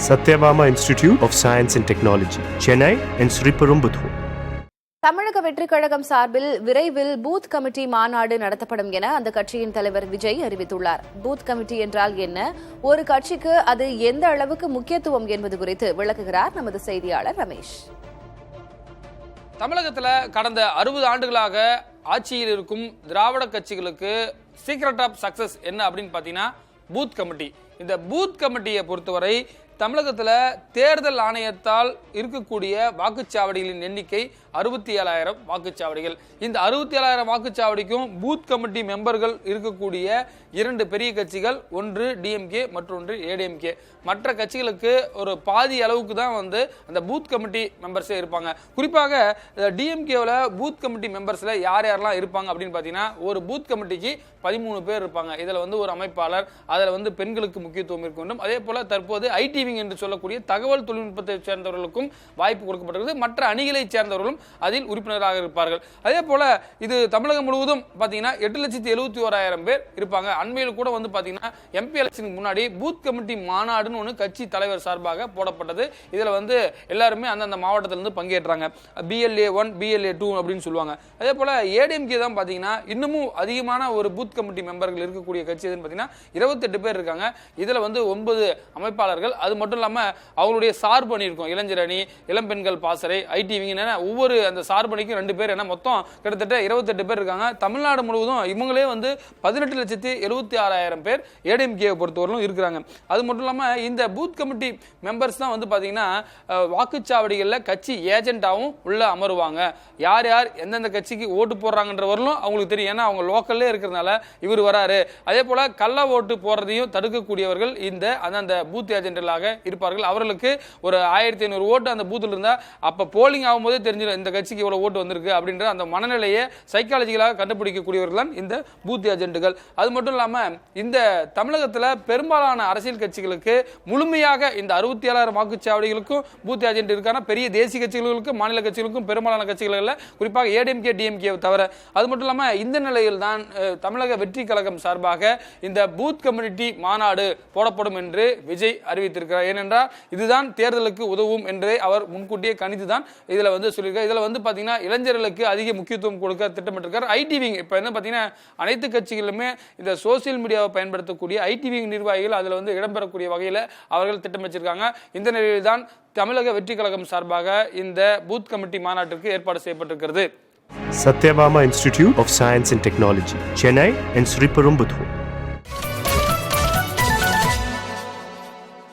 Satyabama Institute of Science and Technology, Chennai and Sriperumbudur. தமிழக வெற்றிக் கழகம் சார்பில் விரைவில் பூத் கமிட்டி மாநாடு நடத்தப்படும் என அந்த கட்சியின் தலைவர் விஜய் அறிவித்துள்ளார். பூத் கமிட்டி என்றால் என்ன, ஒரு கட்சிக்கு அது எந்த அளவுக்கு முக்கியத்துவம் என்பது குறித்து விளக்குகிறார் நமது செய்தியாளர் ரமேஷ். தமிழகத்தில் கடந்த 60 ஆண்டுகளாக ஆட்சியில் இருக்கும் திராவிட கட்சிகளுக்கு சீக்ரெட் ஆஃப் சக்சஸ் என்ன அப்படின்னு பார்த்தீங்கன்னா பூத் கமிட்டி. இந்த பூத் கமிட்டியை பொறுத்தவரை தமிழகத்தில் தேர்தல் ஆணையத்தால் இருக்கக்கூடிய வாக்குச்சாவடிகளின் எண்ணிக்கை 67,000 வாக்குச்சாவடிகள். இந்த 67,000 வாக்குச்சாவடிக்கும் பூத் கமிட்டி மெம்பர்கள் இருக்கக்கூடிய 2 பெரிய கட்சிகள், ஒன்று டிஎம்கே மற்றொன்று ஏடிஎம்கே. மற்ற கட்சிகளுக்கு ஒரு பாதி அளவுக்கு தான் அந்த பூத் கமிட்டி மெம்பர்ஸே இருப்பாங்க. குறிப்பாக டிஎம்கேவில் பூத் கமிட்டி மெம்பர்ஸில் யாரெல்லாம் இருப்பாங்க அப்படின்னு பார்த்தீங்கன்னா, ஒரு பூத் கமிட்டிக்கு 13 பேர் இருப்பாங்க. இதில் ஒரு அமைப்பாளர், அதில் பெண்களுக்கு முக்கியத்துவம் இருக்க வேண்டும். அதே போல் தற்போது ஐடிவிங் என்று சொல்லக்கூடிய தகவல் தொழில்நுட்பத்தை சேர்ந்தவர்களுக்கும் வாய்ப்பு கொடுக்கப்பட்டிருக்கிறது. மற்ற அணிகளை சேர்ந்தவர்களும் அதில் உறுப்பினராக இருப்பார்கள். அதே போல இது தமிழகம் முழுவதும் பார்த்தீங்கன்னா 8,71,000 பேர் இருப்பாங்க. அண்மையில் கூட பார்த்தீங்கன்னா எம்பி எலெக்ஷனுக்கு முன்னாடி பூத் கமிட்டி மாநாடுன்னு ஒன்று கட்சி தலைவர் சார்பாக போடப்பட்டது. இதில் எல்லாருமே அந்தந்த மாவட்டத்திலிருந்து பங்கேற்றாங்க. BLA 1 BLA 2 அப்படின்னு சொல்லுவாங்க. அதே போல ஏடிஎம்கே தான் பார்த்தீங்கன்னா இன்னமும் அதிகமான ஒரு பூத் கமிட்டி மெம்பர்கள் இருக்கக்கூடிய கட்சி எதுன்னு பார்த்தீங்கன்னா 28 பேர் இருக்காங்க. இதில் 9 அமைப்பாளர்கள். அது மட்டும் இல்லாமல் அவங்களுடைய சார்பு அணி இருக்கும். இளைஞர் அணி, இளம்பெண்கள் பாசறை, ஐடிவிங், ஒவ்வொரு அந்த சார்பணிக்கும் 2 பேர், என மொத்தம் கிட்டத்தட்ட 28 பேர் இருக்காங்க. தமிழ்நாடு முழுவதும் இவங்களே 18,76,000 பேர் ஏடிஎம்கே பொறுத்தவரையிலும் இருக்கிறாங்க. அது மட்டும் இல்லாமல் இந்த பூத் கமிட்டி மெம்பர்ஸ் தான் பார்த்தீங்கன்னா வாக்குச்சாவடிகளில் கட்சி ஏஜென்ட்டாகவும் உள்ள அமருவாங்க. யார் யார் எந்தெந்த கட்சிக்கு ஓட்டு போடுறாங்கன்றவர்களும் அவங்களுக்கு தெரியும். ஏன்னா அவங்க லோக்கல்லே இருக்கிறதுனால இவர் வராரு. அதே போல கள்ள ஓட்டு போடுறதையும் தடுக்கக்கூடியவர்கள் இந்த அந்தந்த பூத் ஏஜென்ட்களாக இருப்பார்கள். அவர்களுக்கு ஒரு 1,500 ஓட்டு அந்த பூத்தில் இருந்தால் அப்போ போலிங் ஆகும்போதே தெரிஞ்சிடும் இந்த கட்சிக்கு இவ்வளவு ஓட்டு வந்திருக்கு அப்படின்ற அந்த மனநிலையை சைக்காலஜிக்கலாக கண்டுபிடிக்கக்கூடியவர்கள் தான் இந்த பூத் ஏஜென்ட்கள். அது மட்டும் இல்லாமல் இந்த தமிழகத்தில் பெரும்பாலான அரசியல் கட்சிகளுக்கு முழுமையாக இந்த 67,000 வாக்குச்சாவடிகளுக்கும் பூத் ஏஜென்ட் இருக்கான பெரிய தேசிய கட்சிகளுக்கும் மாநில கட்சிகளுக்கும் பெரும்பாலான கட்சிகளில் குறிப்பாக ஏடிஎம்கே டிஎம்கே தவிர. அது மட்டும் இல்லாமல் இந்த நிலையில் தான் தமிழக வெற்றி கழகம் சார்பாக இந்த பூத் கம்யூனிட்டி மாநாடு போடப்படும் என்று விஜய் அறிவித்திருக்கிறார். ஏனென்றால் இதுதான் தேர்தலுக்கு உதவும் என்றே அவர் முன்கூட்டியே கணித்து தான் இதில் சொல்லியிருக்கார். இதில் பார்த்தீங்கன்னா இளைஞர்களுக்கு அதிக முக்கியத்துவம் கொடுக்க திட்டமிட்டிருக்கார். ஐடிவிங் இப்போ என்ன பார்த்தீங்கன்னா அனைத்து கட்சிகளுமே இந்த சோசியல் மீடியாவை பயன்படுத்தக்கூடிய ஐடிவிங் நிர்வாகிகள் அதில் இடம்பெறக்கூடிய வகையில் அவர்கள் திட்டம் வச்சிருக்காங்க. இந்த நிலையில் தான் தமிழக வெற்றி கழகம் சார்பாக இந்த பூத் கமிட்டி மாநாட்டிற்கு ஏற்பாடு செய்யப்பட்டிருக்கிறது. Satyabama Institute of Science and Technology, Chennai and Sriperumbudur.